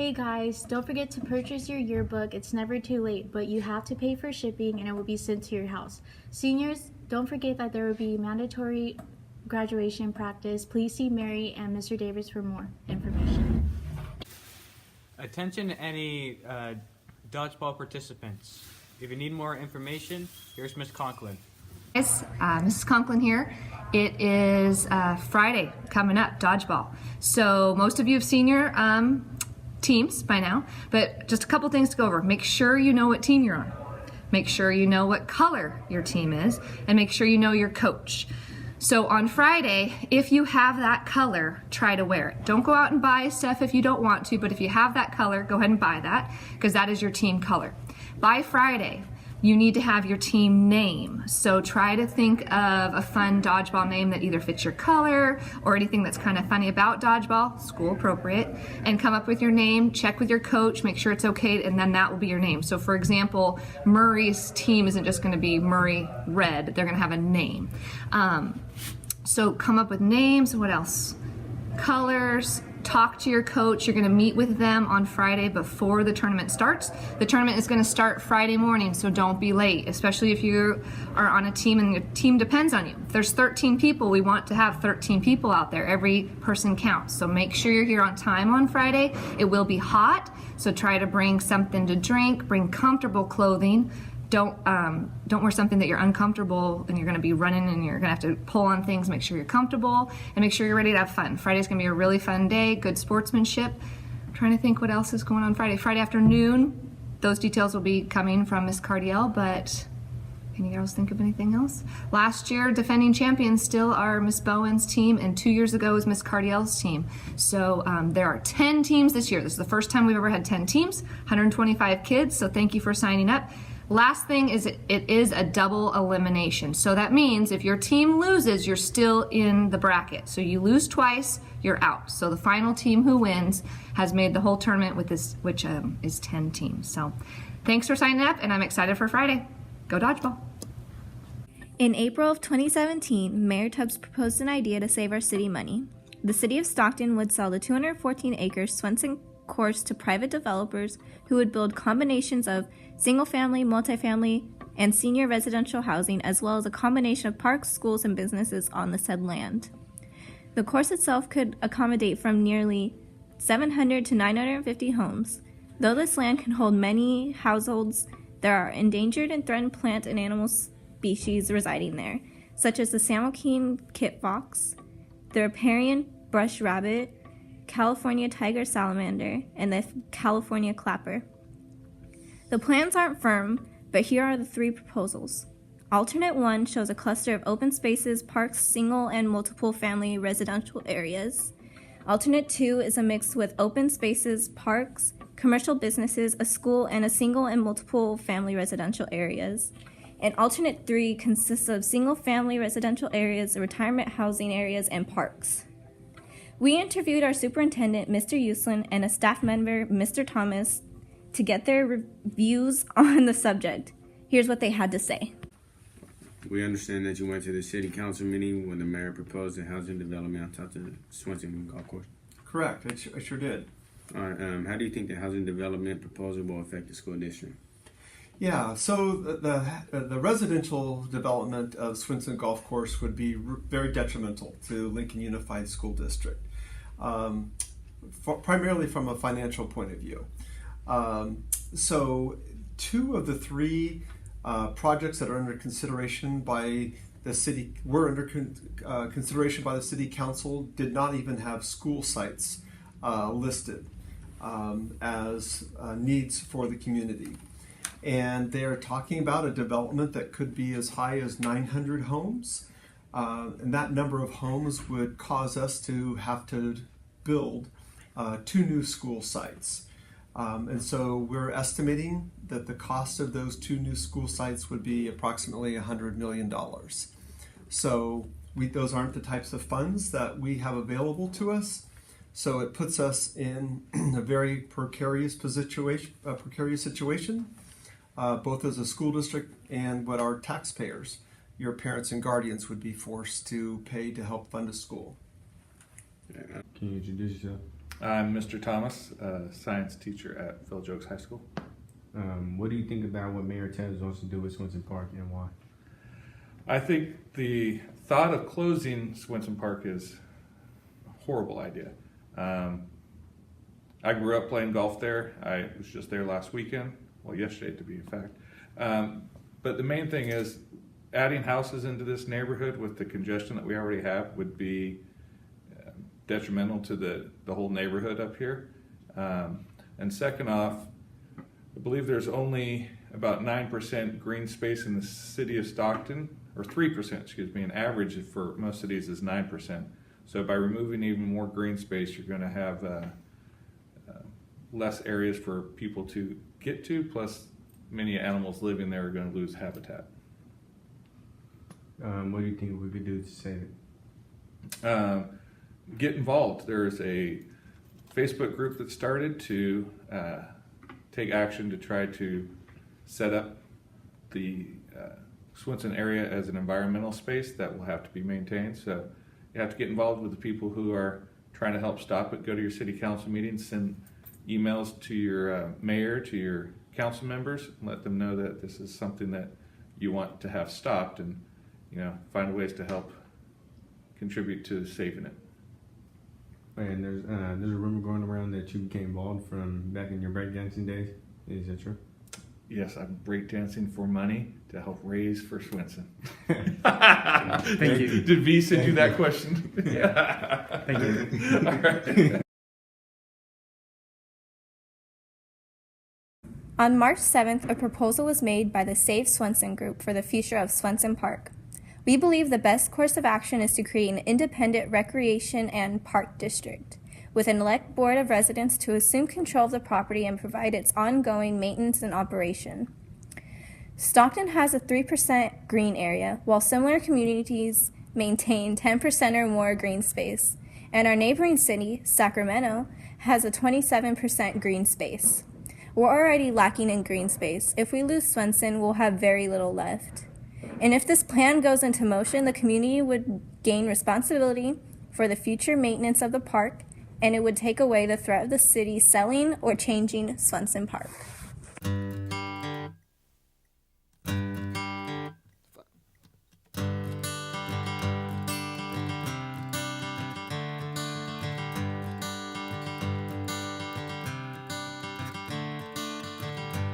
Hey guys, don't forget to purchase your yearbook. It's never too late, but you have to pay for shipping and it will be sent to your house. Seniors, don't forget that there will be mandatory graduation practice. Please see Mary and Mr. Davis for more information. Attention to any dodgeball participants. If you need more information, here's Miss Conklin. Guys, Mrs. Conklin here. It is Friday coming up, dodgeball. So most of you have seen your teams by now, but just a couple things to go over. Make sure you know what team you're on. Make sure you know what color your team is, and make sure you know your coach. So on Friday, if you have that color, try to wear it. Don't go out and buy stuff if you don't want to, but if you have that color, go ahead and buy that, because that is your team color. By Friday, you need to have your team name. So try to think of a fun dodgeball name that either fits your color or anything that's kind of funny about dodgeball, school appropriate, and come up with your name, check with your coach, make sure it's okay, and then that will be your name. So for example, Murray's team isn't just gonna be Murray Red, they're gonna have a name. So come up with names, what else? Colors. Talk to your coach. You're going to meet with them on Friday before the tournament starts. The tournament is going to start Friday morning, so don't be late, especially if you are on a team and your team depends on you. If there's 13 people, we want to have 13 people out there. Every person counts. So make sure you're here on time on Friday. It will be hot, so try to bring something to drink, bring comfortable clothing. Don't wear something that you're uncomfortable and you're going to be running and you're going to have to pull on things. Make sure you're comfortable and make sure you're ready to have fun. Friday's going to be a really fun day, good sportsmanship. I'm trying to think what else is going on Friday. Friday afternoon, those details will be coming from Miss Cardiel, but can you girls think of anything else? Last year, defending champions still are Miss Bowen's team, and 2 years ago was Miss Cardiel's team. So there are 10 teams this year. This is the first time we've ever had 10 teams, 125 kids, so thank you for signing up. Last thing is it is a double elimination. So that means if your team loses, you're still in the bracket. So you lose twice, you're out. So the final team who wins has made the whole tournament with this, which is 10 teams. So thanks for signing up, and I'm excited for Friday. Go Dodgeball. In April of 2017, Mayor Tubbs proposed an idea to save our city money. The city of Stockton would sell the 214-acre Swenson course to private developers who would build combinations of single-family, multifamily, and senior residential housing, as well as a combination of parks, schools, and businesses on the said land. The course itself could accommodate from nearly 700 to 950 homes. Though this land can hold many households, there are endangered and threatened plant and animal species residing there, such as the San Joaquin kit fox, the riparian brush rabbit, California tiger salamander, and the California clapper. The plans aren't firm, but here are the three proposals. Alternate 1 shows a cluster of open spaces, parks, single and multiple family residential areas. Alternate 2 is a mix with open spaces, parks, commercial businesses, a school, and a single and multiple family residential areas. And alternate 3 consists of single family residential areas, retirement housing areas, and parks. We interviewed our superintendent, Mr. Uslan, and a staff member, Mr. Thomas, to get their views on the subject. Here's what they had to say. We understand that you went to the city council meeting when the mayor proposed a housing development on top of the Swenson Golf Course. Correct, I sure did. All right, how do you think the housing development proposal will affect the school district? Yeah, so the residential development of Swenson Golf Course would be very detrimental to Lincoln Unified School District, primarily from a financial point of view. So 2 of the 3 projects that are under consideration by the city consideration by the city council did not even have school sites listed as needs for the community. And they're talking about a development that could be as high as 900 homes. And that number of homes would cause us to have to build 2 new school sites. And so we're estimating that the cost of those 2 new school sites would be approximately $100 million. So those aren't the types of funds that we have available to us. So it puts us in a very precarious situation, both as a school district and what our taxpayers, your parents and guardians, would be forced to pay to help fund a school. Can you introduce yourself? I'm Mr. Thomas, science teacher at Phil Jokes High School. What do you think about what Mayor Tubbs wants to do with Swenson Park and why? I think the thought of closing Swenson Park is a horrible idea. I grew up playing golf there. I was just there last weekend, well, yesterday to be in fact. But the main thing is adding houses into this neighborhood with the congestion that we already have would be detrimental to the whole neighborhood up here. And second off, I believe there's only about 9% green space in the city of Stockton, or 3%, excuse me. An average for most cities is 9%. So by removing even more green space, you're going to have less areas for people to get to, plus many animals living there are going to lose habitat. What do you think we could do to save it? Get involved. There's a Facebook group that started to take action to try to set up the Swenson area as an environmental space that will have to be maintained. So you have to get involved with the people who are trying to help stop it. Go to your city council meetings, send emails to your mayor, to your council members, and let them know that this is something that you want to have stopped, and find ways to help contribute to saving it. And there's a rumor going around that you became involved from back in your breakdancing days. Is that true? Yes, I'm breakdancing for money to help raise for Swenson. Thank you. Did V send you that question? Yeah. Thank you. All right. On March 7th, a proposal was made by the Save Swenson group for the future of Swenson Park. We believe the best course of action is to create an independent recreation and park district, with an elect board of residents to assume control of the property and provide its ongoing maintenance and operation. Stockton has a 3% green area, while similar communities maintain 10% or more green space, and our neighboring city, Sacramento, has a 27% green space. We're already lacking in green space. If we lose Swenson, we'll have very little left. And if this plan goes into motion, the community would gain responsibility for the future maintenance of the park, and it would take away the threat of the city selling or changing Swenson Park.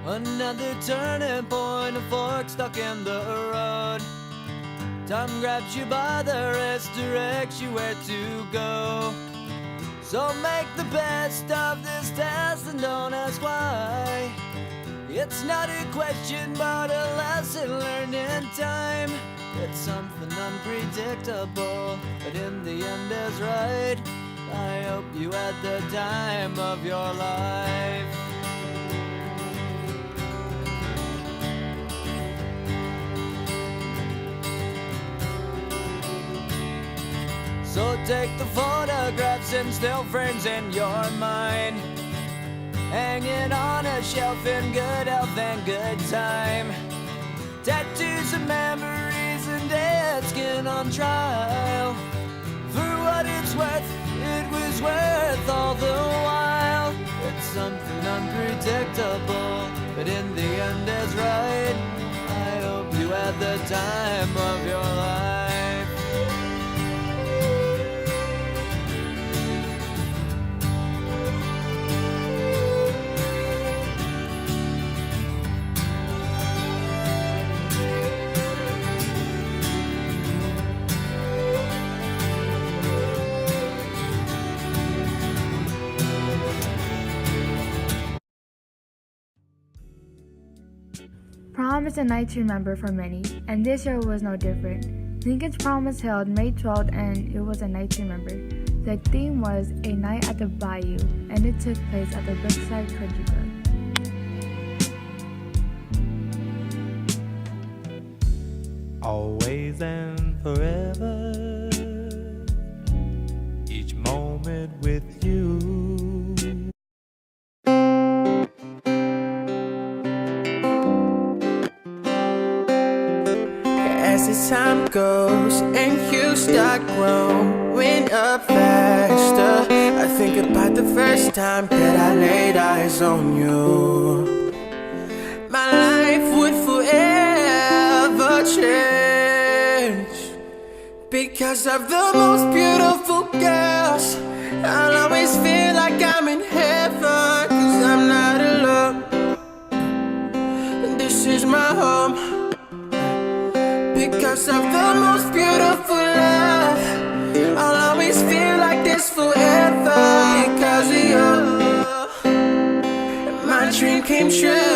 Another turning point, a fork stuck in the road. Time grabs you by the wrist, directs you where to go. So make the best of this test and don't ask why. It's not a question but a lesson learned in time. It's something unpredictable, but in the end is right. I hope you had the time of your life. So take the photographs and still frames in your mind, hanging on a shelf in good health and good time. Tattoos of memories and dead skin on trial. For what it's worth, it was worth all the while. It's something unpredictable, but in the end is right. I hope you had the time of your life. Prom is a night to remember for many, and this year was no different. Lincoln's prom was held May 12th, and it was a night to remember. The theme was A Night at the Bayou, and it took place at the Brookside Country Club. Always and forever, each moment with you. fast as time goes and you start growing up faster, I think about the first time that I laid eyes on you. My life would forever change because of the most beautiful girls. I'll always feel like I'm in heaven, 'cause I'm not alone. This is my home because of the most beautiful love. I'll always feel like this forever because of you. My dream came true.